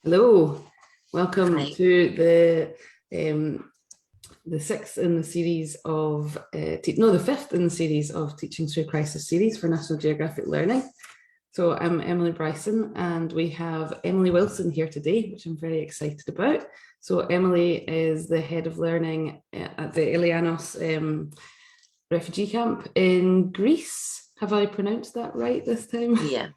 Hello, welcome Hi. to the sixth in the series of the fifth in the series of Teaching Through Crisis series for National Geographic Learning. So I'm Emily Bryson, and we have Emily Wilson here today, which I'm very excited about. So Emily is the head of learning at the Ilianos refugee camp in Greece. Have I pronounced that right this time? Yeah.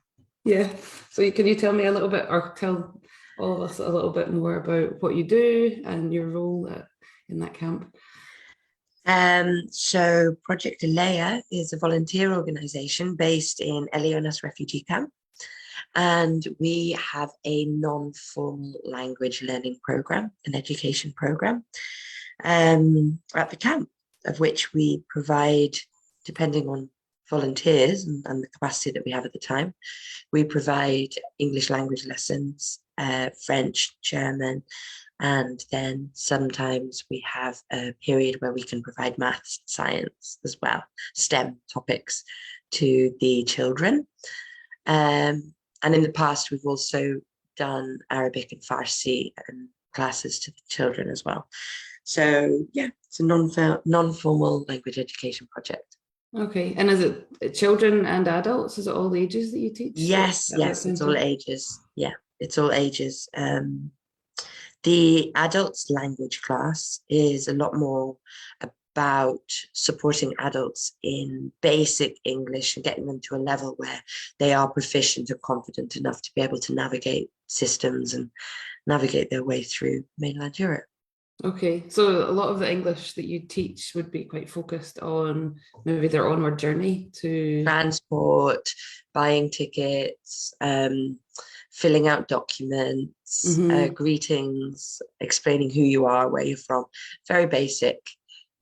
Yeah. So can you tell me a little bit, or tell all of us a little bit more about what you do and your role in that camp? So Project Alea is a volunteer organization based in Ilianos refugee camp, and we have a non-formal language learning program, an education program, at the camp, of which we provide, depending on volunteers and the capacity that we have at the time, we provide English language lessons, French, German, and then sometimes we have a period where we can provide maths, science as well, STEM topics to the children. And in the past, we've also done Arabic and Farsi and classes to the children as well. So yeah, it's a non-formal language education project. Okay. And is it children and adults? Is it all ages that you teach Yes, at that yes, it's all centre? ages. Yeah, it's all ages. The adults language class is a lot more about supporting adults in basic English and getting them to a level where they are proficient and confident enough to be able to navigate systems and navigate their way through mainland Europe. Okay. So a lot of the English that you teach would be quite focused on maybe their onward journey to. Transport, buying tickets, filling out documents, Mhm. greetings, explaining who you are, where you're from. Very basic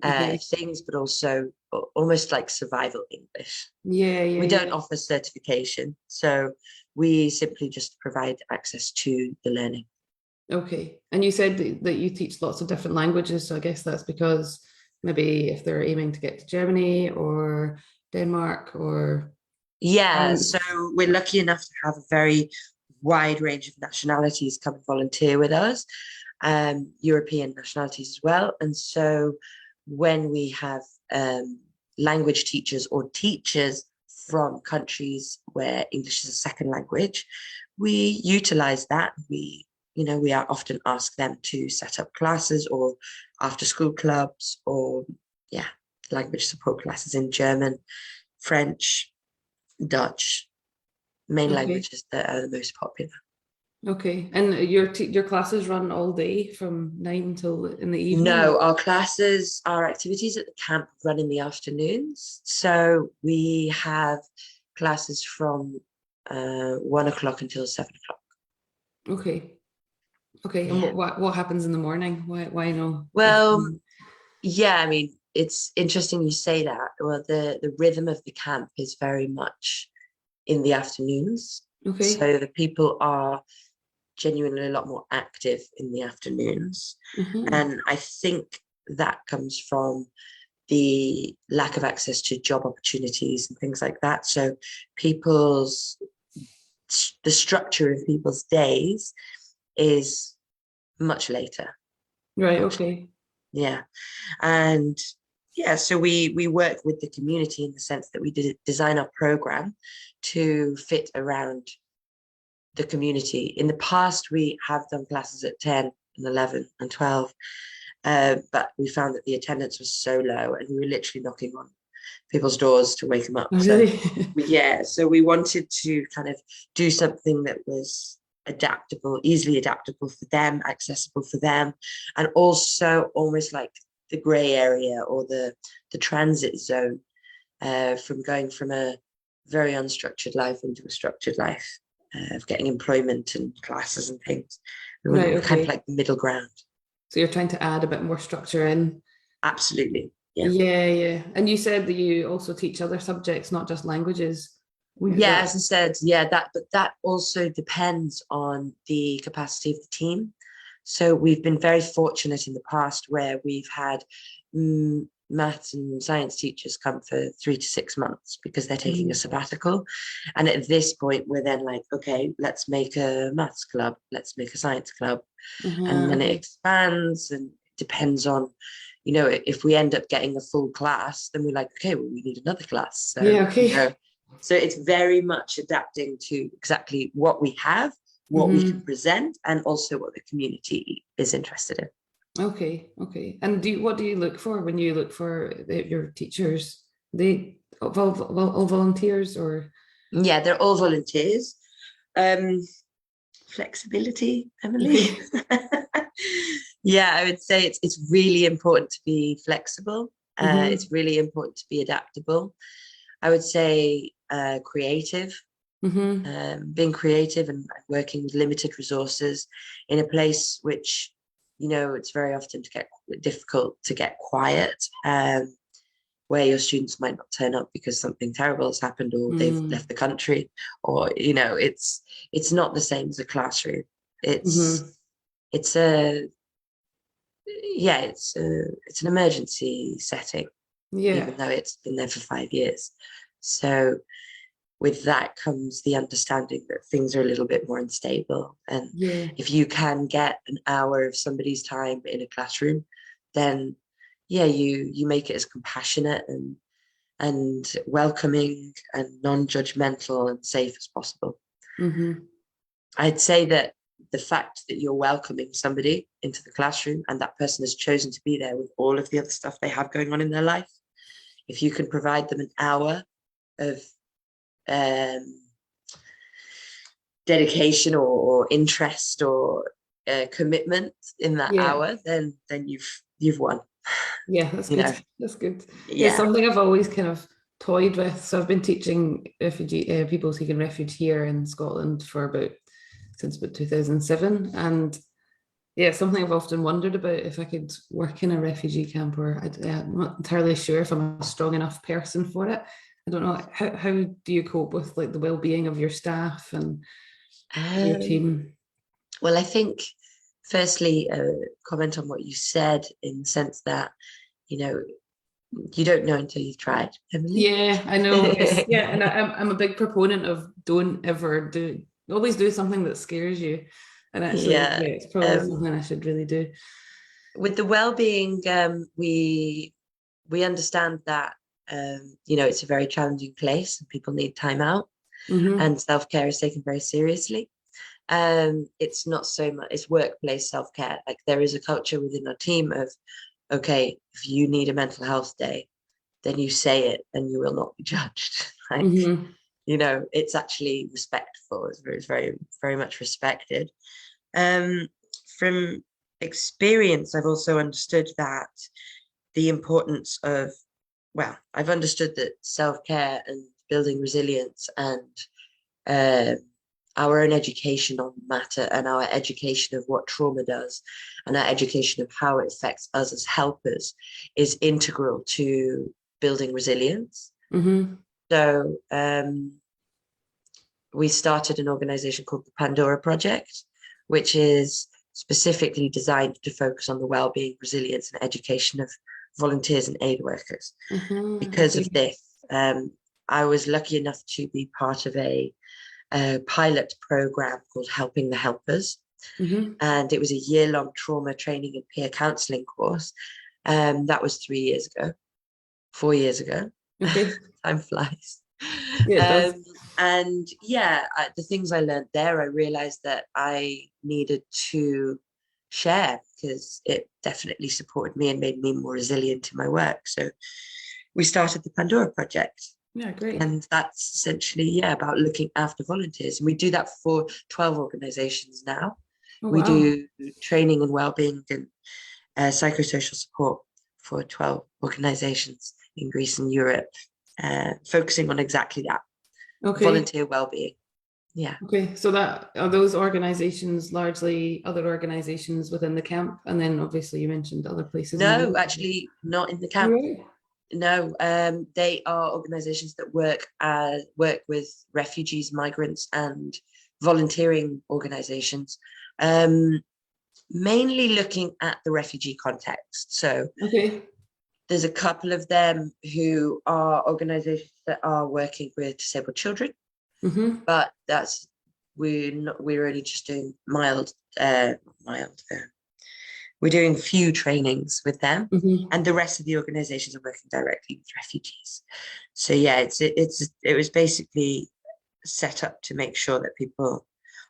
Okay. things, but also almost like survival English. Yeah, We yeah, don't yeah. offer certification, so we simply just provide access to the learning. Okay. And you said that you teach lots of different languages. So I guess that's because maybe if they're aiming to get to Germany or Denmark or Yeah, so France. we're lucky enough to have a very wide range of nationalities come and volunteer with us, European nationalities as well. And so when we have language teachers or teachers from countries where English is a second language, we utilize that. We are often asked them to set up classes or after school clubs or, yeah, language support classes in German, French, Dutch, main Okay. languages that are the most popular. Okay. And your classes run all day from 9 till in the evening? No, our activities at the camp run in the afternoons. So we have classes from 1 o'clock until 7 o'clock. Okay. Okay. And Yeah. what happens in the morning? Why no Well, afternoon? yeah, I mean, it's interesting you say that. Well, the rhythm of the camp is very much in the afternoons. Okay. So the people are genuinely a lot more active in the afternoons. Hmm. And I think that comes from the lack of access to job opportunities and things like that. So people's the structure of people's days is much later. Right. Much, Okay. yeah. And yeah, so we work with the community in the sense that we did design our program to fit around the community. In the past, we have done classes at 10 and 11 and 12, but we found that the attendance was so low and we were literally knocking on people's doors to wake them up. Oh, So really? yeah, so we wanted to kind of do something that was adaptable, easily adaptable for them, accessible for them, and also almost like the gray area or the transit zone, from going from a very unstructured life into a structured life, of getting employment and classes and things. We Right. want kind of Okay. like the middle ground. So you're trying to add a bit more structure in. Absolutely. Yeah. Yeah, yeah. And you said that you also teach other subjects, not just languages. Is Yeah, that as I said, yeah, but that also depends on the capacity of the team. So we've been very fortunate in the past where we've had maths and science teachers come for 3 to 6 months because they're taking a sabbatical. And at this point, we're then like, okay, let's make a maths club, let's make a science club. And then it expands, and it depends on, you know, if we end up getting a full class, then we're like, okay, well, we need another class. So, you know, so it's very much adapting to exactly what we have, what we can present, and also what the community is interested in. Okay. And what do you look for when you look for your teachers? They all volunteers, or? Yeah, they're all volunteers. Flexibility, Emily. Yeah, I would say it's really important to be flexible. It's really important to be adaptable. I would say creative. Being creative and working with limited resources in a place which, you know, it's very often difficult to get quiet, where your students might not turn up because something terrible has happened, or they've left the country, or, you know, it's not the same as a classroom. It's an emergency setting, even though it's been there for 5 years. So with that comes the understanding that things are a little bit more unstable. And if you can get an hour of somebody's time in a classroom, then you make it as compassionate and welcoming and non-judgmental and safe as possible. I'd say that the fact that you're welcoming somebody into the classroom and that person has chosen to be there with all of the other stuff they have going on in their life, if you can provide them an hour of dedication or interest or commitment in that hour, then you've won. That's good. That's good. It's something I've always kind of toyed with. So I've been teaching refugee people seeking refuge here in Scotland since about 2007, and something I've often wondered about, if I could work in a refugee camp, or I'm not entirely sure if I'm a strong enough person for it. I don't know, how do you cope with like the well-being of your staff and your team? Well, I think firstly, comment on what you said, in the sense that, you know, you don't know until you've tried, Emily. Yeah, I know. And I'm a big proponent of always do something that scares you. And actually, it's probably something I should really do. With the well-being, we understand that, you know, it's a very challenging place and people need time out, and self-care is taken very seriously. It's not so much, it's workplace self-care. Like, there is a culture within our team of, okay, if you need a mental health day, then you say it and you will not be judged. Like, you know, it's actually respectful. It's very, very much respected. From experience, I've also understood that the importance of, I've understood that self-care and building resilience and our own education on matter, and our education of what trauma does, and our education of how it affects us as helpers, is integral to building resilience. So we started an organization called the Pandora Project, which is specifically designed to focus on the well-being, resilience, and education of volunteers and aid workers. Because of this, I was lucky enough to be part of a pilot program called Helping the Helpers. And it was a year-long trauma training and peer counseling course. That was 4 years ago. Time flies. And the things I learned there, I realized that I needed to share, because it definitely supported me and made me more resilient in my work. So we started the Pandora Project. Yeah, great. And that's essentially, about looking after volunteers. And we do that for 12 organizations now. We do training and wellbeing and psychosocial support for 12 organizations in Greece and Europe, focusing on exactly that. Volunteer wellbeing. So that are those organizations largely other organizations within the camp, and then obviously you mentioned other places? No, actually not in the camp. No, they are organizations that work with refugees, migrants, and volunteering organizations, mainly looking at the refugee context. So There's a couple of them who are organizations that are working with disabled children, but we're only just doing we're doing few trainings with them, and the rest of the organizations are working directly with refugees. So yeah, it was basically set up to make sure that people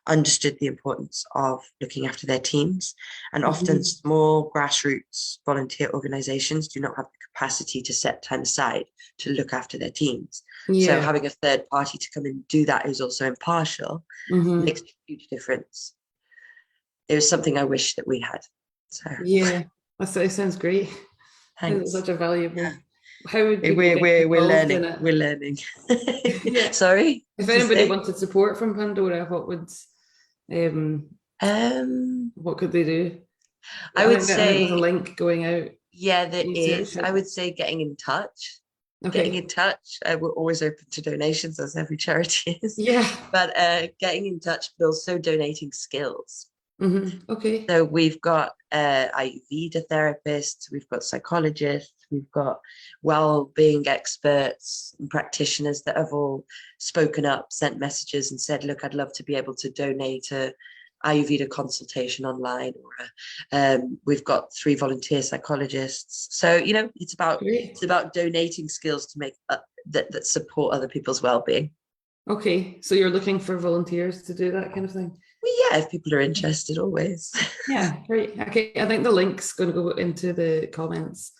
understood the importance of looking after their teams. And often small grassroots volunteer organizations do not have the capacity to set time aside to look after their teams. So having a third party to come and do that who's also impartial makes a huge difference. It was something I wish that we had. So yeah, it sounds great. thanks. It's such a valuable. How would people we're involved learning? in it? We're learning. Yeah. Sorry. If anybody wanted support from Pandora, what could they do? I would think say there's a link going out. Yeah, there is. I would say getting in touch. Getting in touch. We're always open to donations, as every charity is. Yeah. But getting in touch, but also donating skills. Okay. So we've got Ayurveda therapists, we've got psychologists, we've got well-being experts and practitioners that have all spoken up, sent messages and said, look, I'd love to be able to donate a Ayurveda consultation online, or we've got 3 volunteer psychologists. So, you know, it's about donating skills to make that support other people's well-being. Okay, so you're looking for volunteers to do that kind of thing? Well, yeah, if people are interested, always. Yeah, great. Okay, I think the link's going to go into the comments.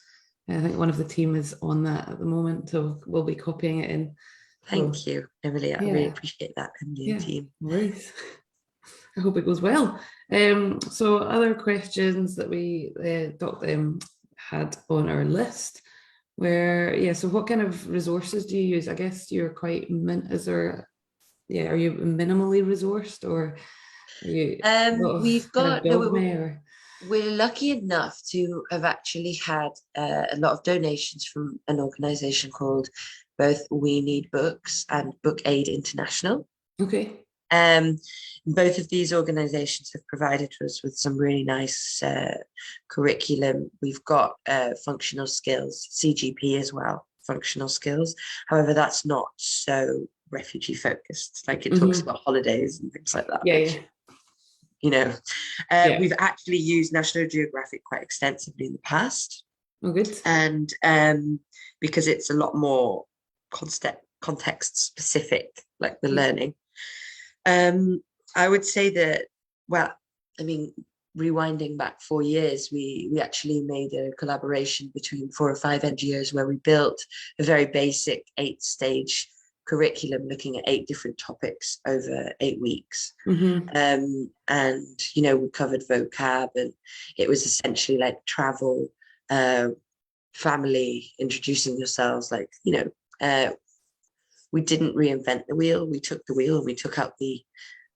I think one of the team is on that at the moment, so we'll be copying it in. Thank you, Emily. I really appreciate that, Emily and team. Nice. I hope it goes well. So other questions that we had on our list were, so what kind of resources do you use? I guess you're quite, are you minimally resourced, or are you we're lucky enough to have actually had a lot of donations from an organization called both We Need Books and Book Aid International. Okay. Both of these organizations have provided us with some really nice curriculum. We've got functional skills, CGP as well, functional skills. However, that's not so refugee focused. Like it talks about holidays and things like that. Yeah. You know, we've actually used National Geographic quite extensively in the past. Oh, good. And because it's a lot more context specific, like the learning. I would say that, well, I mean, rewinding back 4 years, we actually made a collaboration between 4 or 5 NGOs where we built a very basic 8-stage curriculum looking at 8 different topics over 8 weeks. And, you know, we covered vocab, and it was essentially like travel, family, introducing yourselves, like, you know, we didn't reinvent the wheel. We took the wheel and we took out the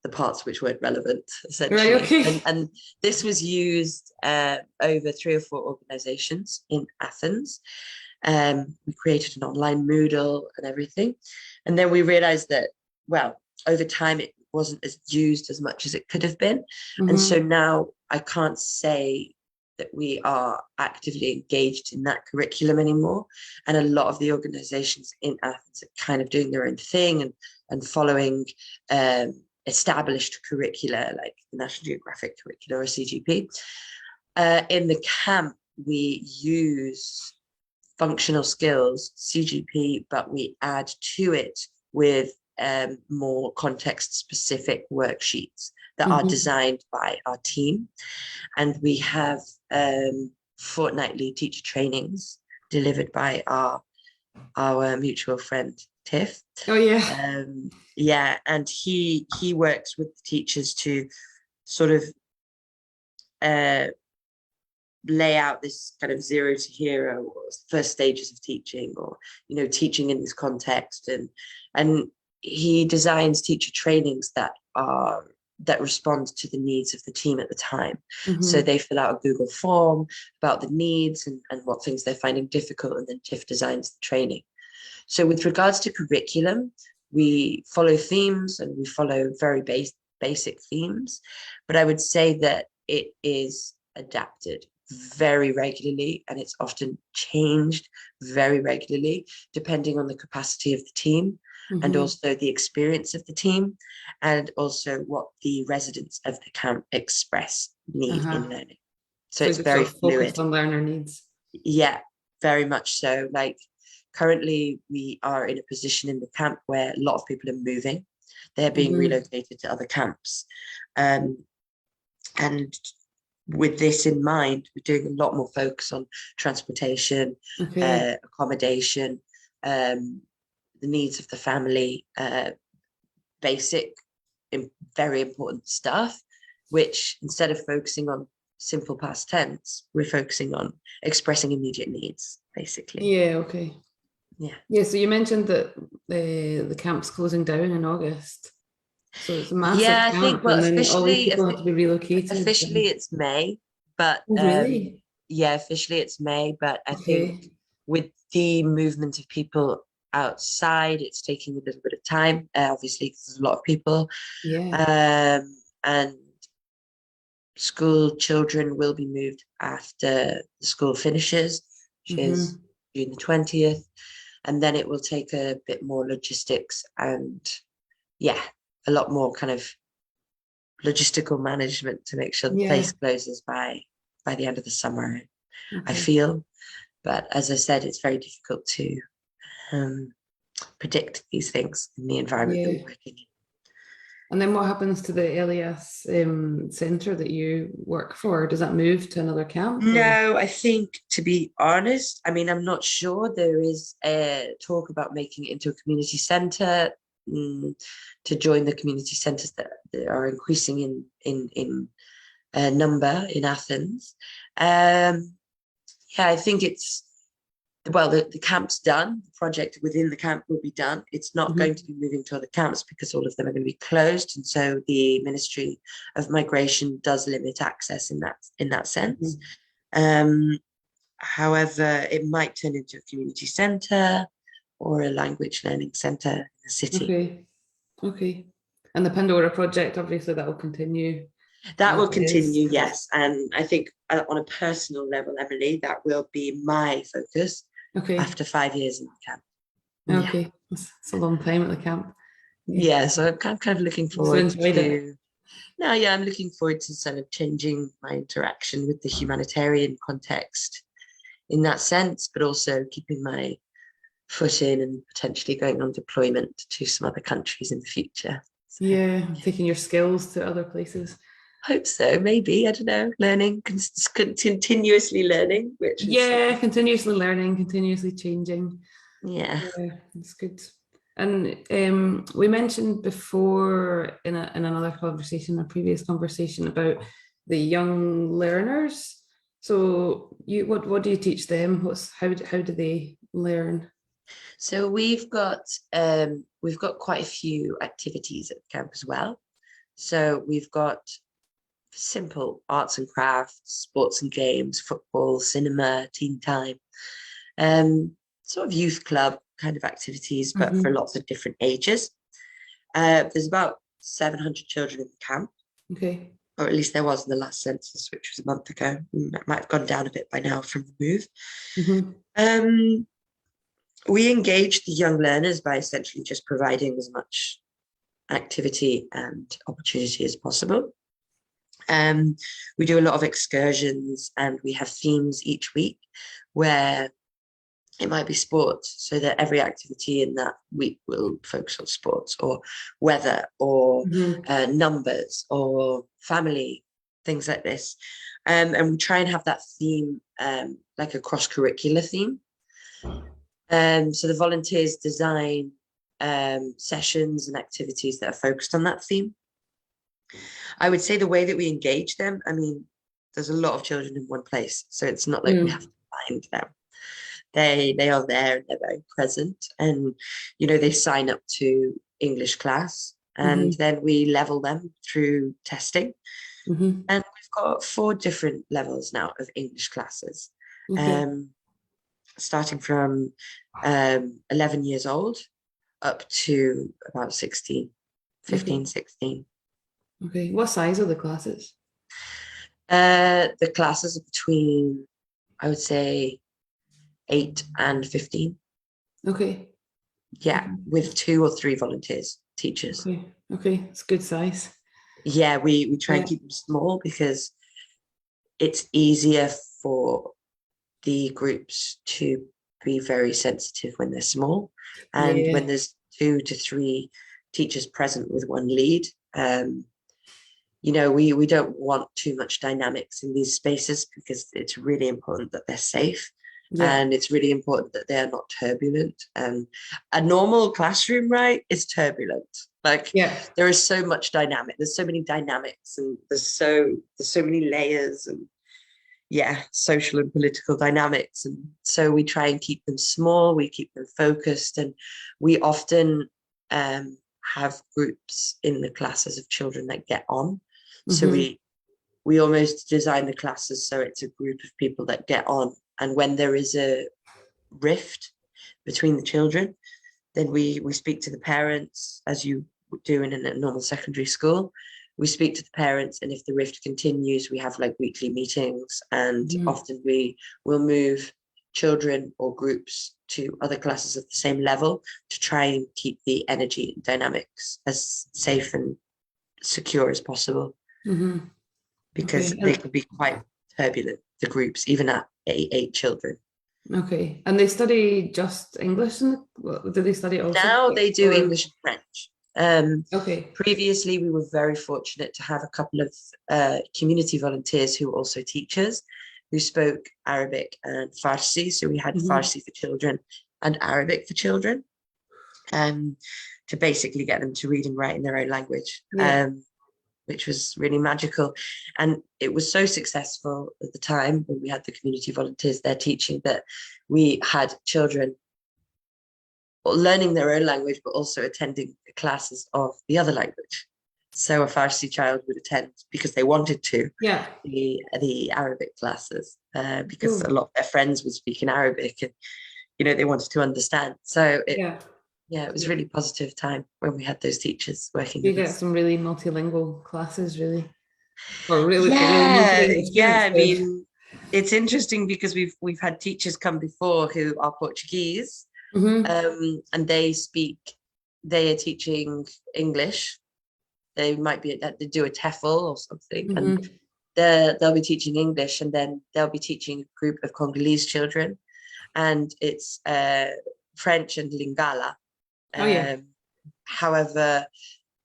parts which weren't relevant, essentially. Right, okay. And this was used over 3 or 4 organizations in Athens. We created an online Moodle and everything. And then we realized that, well, over time, it wasn't as used as much as it could have been. And so now I can't say that we are actively engaged in that curriculum anymore. And a lot of the organizations in Athens are kind of doing their own thing and following established curricula like the National Geographic curricula or CGP. In the camp, we use functional skills, CGP, but we add to it with more context-specific worksheets that are designed by our team. And we have fortnightly teacher trainings delivered by our mutual friend, Tiff. Oh, yeah. Yeah, and he works with the teachers to sort of lay out this kind of 0 to hero or first stages of teaching, or, you know, teaching in this context, and he designs teacher trainings that respond to the needs of the team at the time. So they fill out a Google form about the needs and what things they're finding difficult, and then Tiff designs the training. So with regards to curriculum, we follow themes and we follow very basic themes, but I would say that it is adapted very regularly, and it's often changed very regularly, depending on the capacity of the team and also the experience of the team, and also what the residents of the camp express need in learning. So it's very sort of focused fluid. on learner needs. Yeah, very much so. Like currently we are in a position in the camp where a lot of people are moving. They're being relocated to other camps. And with this in mind, we're doing a lot more focus on transportation, accommodation, the needs of the family, basic, very important stuff, which instead of focusing on simple past tense, we're focusing on expressing immediate needs, basically. Yeah, okay. Yeah, so you mentioned that the camp's closing down in August. So it's a massive camp, I think, well, and then all these officially, people have to be relocated. officially it's May, but really? yeah, officially it's May, but I think Okay. with the movement of people outside, it's taking a little bit of time, obviously, because there's a lot of people. Yeah. And school children will be moved after the school finishes, which is June the 20th. And then it will take a bit more logistics and, yeah, a lot more kind of logistical management to make sure the place closes by the end of the summer, I feel. But as I said, it's very difficult to predict these things in the environment that we're working in. And then what happens to the LAS centre that you work for? Does that move to another camp? No, I think, to be honest, I mean, I'm not sure. There is a talk about making it into a community centre, to join the community centres that are increasing in number in Athens. I think it's, well, the camp's done. The project within the camp will be done. It's not going to be moving to other camps because all of them are going to be closed. And so the Ministry of Migration does limit access in that sense. However, it might turn into a community centre or a language learning centre in the city. Okay. And the Pandora Project, obviously, that will continue. That will continue, yes. And I think on a personal level, Emily, that will be my focus after 5 years in the camp. Okay. It's a long time at the camp. Yeah, so I'm kind of looking forward to... No, yeah, I'm looking forward to sort of changing my interaction with the humanitarian context in that sense, but also keeping my foot in and potentially going on deployment to some other countries in the future. So, taking your skills to other places. Hope so, maybe, I don't know, learning, continuously learning, which is... continuously learning, continuously changing. Yeah, it's good. And we mentioned before in another conversation, a previous conversation, about the young learners. So what do you teach them? How do they learn? So we've got quite a few activities at the camp as well. So we've got simple arts and crafts, sports and games, football, cinema, teen time, sort of youth club kind of activities, but for lots of different ages. There's about 700 children in the camp. Okay. Or at least there was in the last census, which was a month ago. It might have gone down a bit by now from the move. We engage the young learners by essentially just providing as much activity and opportunity as possible. We do a lot of excursions, and we have themes each week where it might be sports, so that every activity in that week will focus on sports or weather or numbers or family, things like this. And we try and have that theme like a cross-curricular theme. So the volunteers design sessions and activities that are focused on that theme. I would say the way that we engage them, I mean, there's a lot of children in one place, so it's not like we have to find them. They are there and they're very present, and they sign up to English class, and then we level them through testing. And we've got 4 different levels now of English classes, starting from 11 years old up to about 16, 15, 16. Okay, what size are the classes? The classes are between, I would say, 8 and 15. Okay. Yeah, Okay. with 2 or 3 volunteers, teachers. Okay. Okay. It's good size. Yeah, we try and Yeah. keep them small because it's easier for the groups to be very sensitive when they're small. And when Yeah. there's 2 to 3 teachers present with one lead, we don't want too much dynamics in these spaces because it's really important that they're safe. Yeah. And it's really important that they're not turbulent. A normal classroom, right, is turbulent. Like Yeah. there is so much dynamic. There's so many dynamics, and there's so many layers, and yeah, social and political dynamics. And so we try and keep them small. We keep them focused, and we often have groups in the classes of children that get on. So Mm-hmm. we almost design the classes so it's a group of people that get on. And when there is a rift between the children, then we speak to the parents, as you do in a normal secondary school. We speak to the parents, and if the rift continues, we have like weekly meetings, and Mm-hmm. often we will move children or groups to other classes of the same level to try and keep the energy and dynamics as safe and secure as possible, Mm-hmm. because Okay. they can be quite turbulent, the groups, even at 8 children. Okay. And they study just English, and do they study also? Now they do Or English and French. Um, okay. Previously, we were very fortunate to have a couple of community volunteers who were also teachers who spoke Arabic and Farsi. So we had Mm-hmm. Farsi for children and Arabic for children, to basically get them to read and write in their own language, Yeah. which was really magical. And it was so successful at the time when we had the community volunteers there teaching, that we had children learning their own language, but also attending the classes of the other language. So a Farsi child would attend, because they wanted to, Yeah. the Arabic classes, because a Cool. lot of their friends were speaking Arabic, and they wanted to understand. So Yeah. it was a Yeah. really positive time when we had those teachers working You with get us. some really multilingual classes, really, or really Yeah, multilingual yeah. students. I Good. mean, it's interesting because we've had teachers come before who are Portuguese, Mm-hmm. and they are teaching English. They might be that they do a TEFL or something, and Mm-hmm. they'll be teaching English, and then they'll be teaching a group of Congolese children, and it's French and Lingala. Oh yeah. Um, However,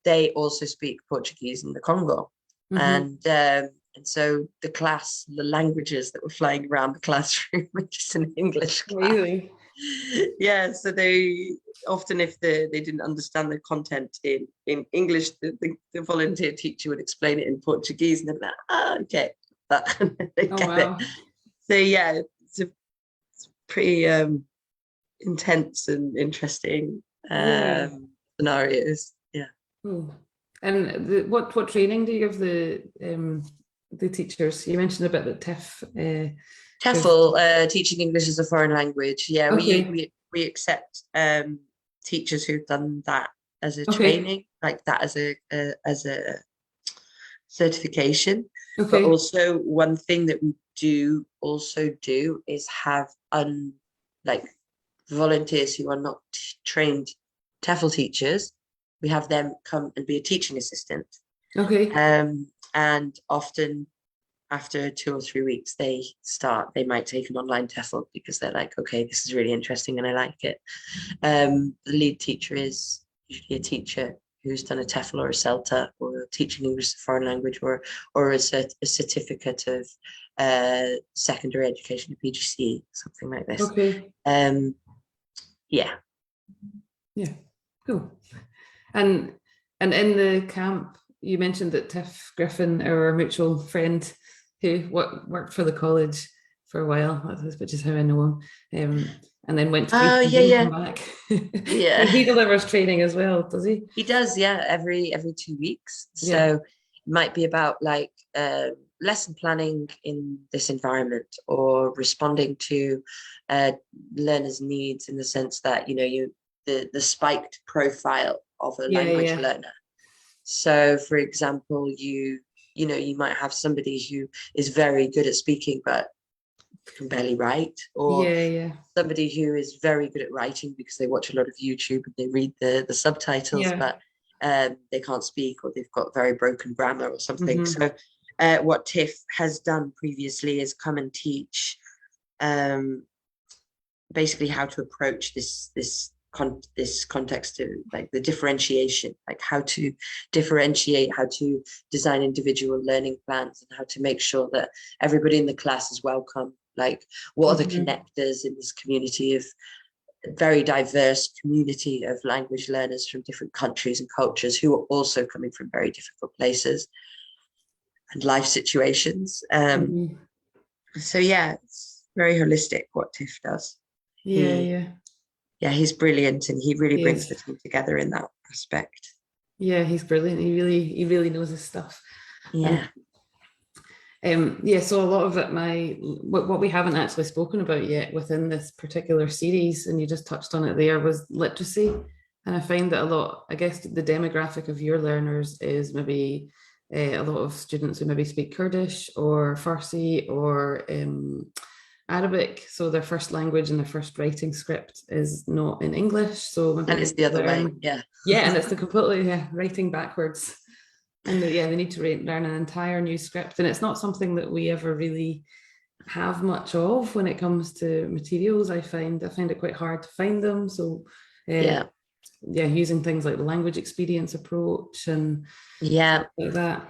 they also speak Portuguese in the Congo, Mm-hmm. and so the languages that were flying around the classroom were just an English class. Amazing. Yeah, so they often, if they didn't understand the content in English, the volunteer teacher would explain it in Portuguese, and they'd be like, okay, that they Oh get it. wow. So yeah, it's pretty intense and interesting Yeah. scenarios. Yeah. Cool. And what training do you give the teachers? You mentioned about the TIFF. Give. TEFL, teaching English as a foreign language. Yeah, we Okay. we we accept teachers who've done that as a Okay. training, like that as a certification. But Okay. also one thing that we do also do is have like volunteers who are not trained TEFL teachers. We have them come and be a teaching assistant. Okay. And often after 2 or 3 weeks, they might take an online TEFL because they're like, okay, this is really interesting and I like it. The lead teacher is usually a teacher who's done a TEFL or a CELTA, or teaching English as a foreign language, or a certificate of secondary education, a PGC, something like this. Okay. Um, yeah. Yeah. Cool. And in the camp, you mentioned that Tiff Griffin, our mutual friend, who worked for the college for a while, which is how I know him, and then went to Greece Oh, and yeah, didn't yeah, come back. yeah. He delivers training as well, does he? He does, yeah, every 2 weeks. Yeah. So it might be about like lesson planning in this environment, or responding to learners' needs, in the sense that the spiked profile of a Yeah. language Yeah. learner. So, for example, you know, you might have somebody who is very good at speaking but can barely write, or Yeah. somebody who is very good at writing because they watch a lot of YouTube and they read the subtitles, Yeah. but they can't speak, or they've got very broken grammar or something. Mm-hmm. So what TIFF has done previously is come and teach basically how to approach this context of like the differentiation, like how to differentiate, how to design individual learning plans, and how to make sure that everybody in the class is welcome. Like, what are the connectors in this community of very diverse community of language learners from different countries and cultures who are also coming from very difficult places and life situations. So yeah, it's very holistic what TIFF does. Yeah. He's brilliant, and he really brings the Yes. team together in that aspect. Yeah, he's brilliant. He really knows his stuff. Yeah. Yeah, so a lot of it, what we haven't actually spoken about yet within this particular series, and you just touched on it there, was literacy. And I find that a lot, I guess the demographic of your learners is maybe a lot of students who maybe speak Kurdish or Farsi or Arabic. So their first language and their first writing script is not in English. So maybe And it's the other way. Yeah. Yeah, and it's the completely writing backwards. And they need to learn an entire new script. And it's not something that we ever really have much of when it comes to materials. I find it quite hard to find them. So using things like the language experience approach and like that.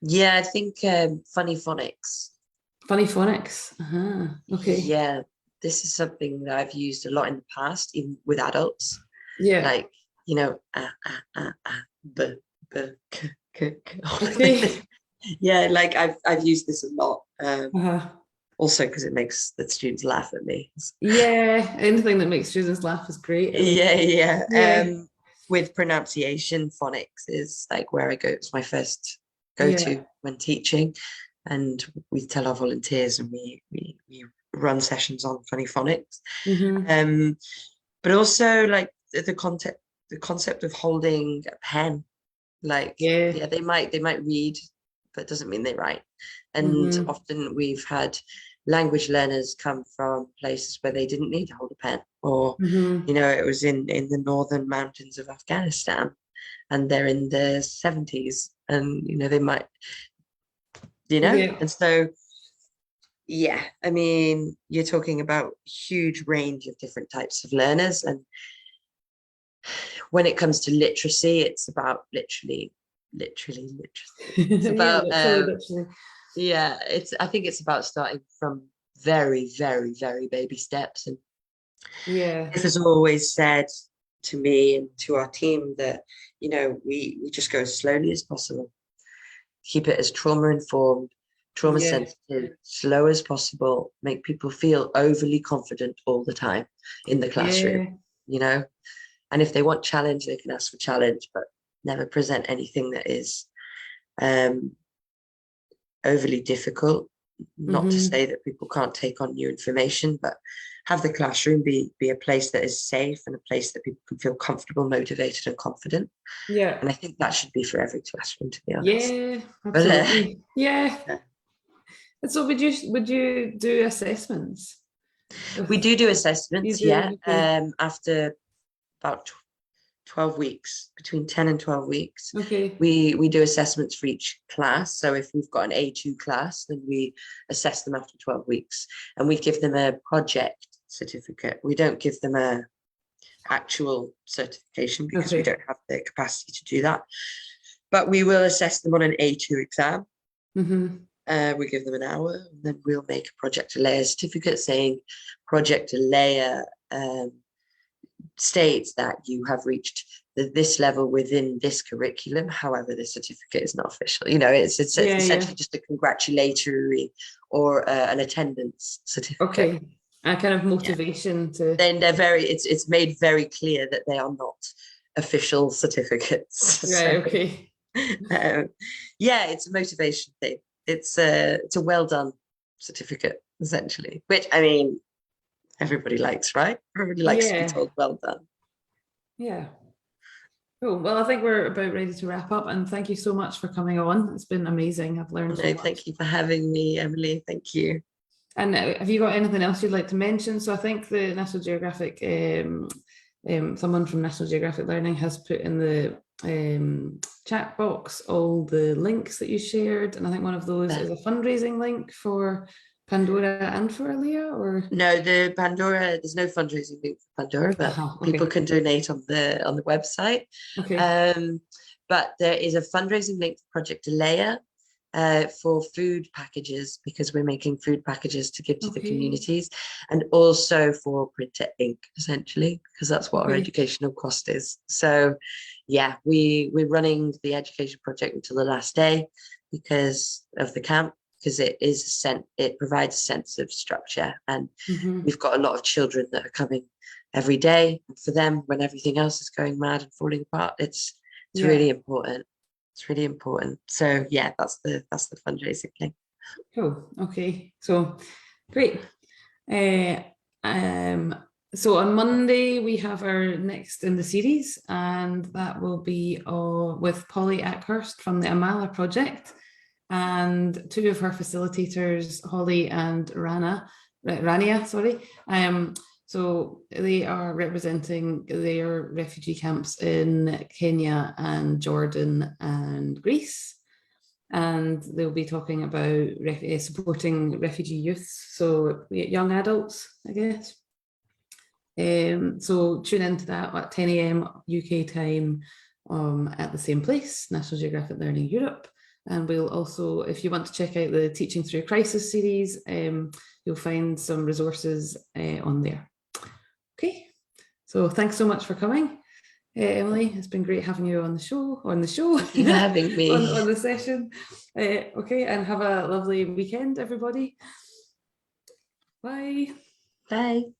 Yeah, I think funny phonics. Funny phonics. Okay. Yeah, this is something that I've used a lot in the past, even with adults. Yeah. Like, you know, b, k, k. Okay. Yeah, like I've used this a lot. Also because it makes the students laugh at me. Yeah, anything that makes students laugh is great. Yeah. With pronunciation, phonics is like where I go. It's my first go-to when teaching, and we tell our volunteers, and we run sessions on funny phonics. But also like the concept of holding a pen. Like they might read, but it doesn't mean they write. And often we've had language learners come from places where they didn't need to hold a pen, or you know, it was in the northern mountains of Afghanistan, and they're in their 70s, and you know, they might, you know, and so yeah, I mean, you're talking about huge range of different types of learners. And when it comes to literacy, it's about literally literacy. It's about literally. I think it's about starting from very, very, very baby steps. And it has always said to me and to our team that, you know, we just go as slowly as possible, keep it as trauma informed, trauma sensitive, slow as possible, make people feel overly confident all the time in the classroom, you know. And if they want challenge, they can ask for challenge, but never present anything that is overly difficult. Not to say that people can't take on new information, but have the classroom be a place that is safe and a place that people can feel comfortable, motivated, and confident. And I think that should be for every classroom, to be honest. Absolutely. And so would you do assessments? We do assessments, after about 12 weeks, between 10 and 12 weeks. We do assessments for each class. So if we've got an A2 class, then we assess them after 12 weeks, and we give them a project certificate. We don't give them a actual certification because we don't have the capacity to do that. But we will assess them on an A2 exam. We give them an hour, and then we'll make a project to layer certificate saying project to layer states that you have reached this level within this curriculum. However, the certificate is not official. You know, it's essentially just a congratulatory or an attendance certificate. A kind of motivation to. Then they're it's made very clear that they are not official certificates. It's a motivation thing. It's a well done certificate, essentially, which, I mean, everybody likes, right? Everybody likes to be told well done. Cool. Well, I think we're about ready to wrap up, and thank you so much for coming on. It's been amazing. I've learned so No, much. thank you for having me, Emily. Thank you. And have you got anything else you'd like to mention? So I think the National Geographic, someone from National Geographic Learning has put in the chat box all the links that you shared, and I think one of those is a fundraising link for Pandora and for Aliyah, or no, the Pandora, there's no fundraising link for Pandora, but people can donate on the website. Okay. But there is a fundraising link for Project Aliyah for food packages, because we're making food packages to give to the communities, and also for printer ink, essentially, because that's what our educational cost is. So yeah, we're running the education project until the last day because of the camp, because it provides a sense of structure, and we've got a lot of children that are coming every day, and for them, when everything else is going mad and falling apart, it's really important. It's really important. So yeah, that's the fundraising thing. Cool. Okay. So great. So on Monday we have our next in the series, and that will be with Polly Ackhurst from the Amala Project, and two of her facilitators, Holly and Rania, sorry. So they are representing their refugee camps in Kenya and Jordan and Greece. And they'll be talking about supporting refugee youths, so young adults, I guess. So tune into that at 10 a.m. UK time at the same place, National Geographic Learning Europe. And we'll also, if you want to check out the Teaching Through Crisis series, you'll find some resources on there. Okay, so thanks so much for coming. Emily, it's been great having you on the show. Thank you for having me. on the session. Okay, and have a lovely weekend, everybody. Bye. Bye.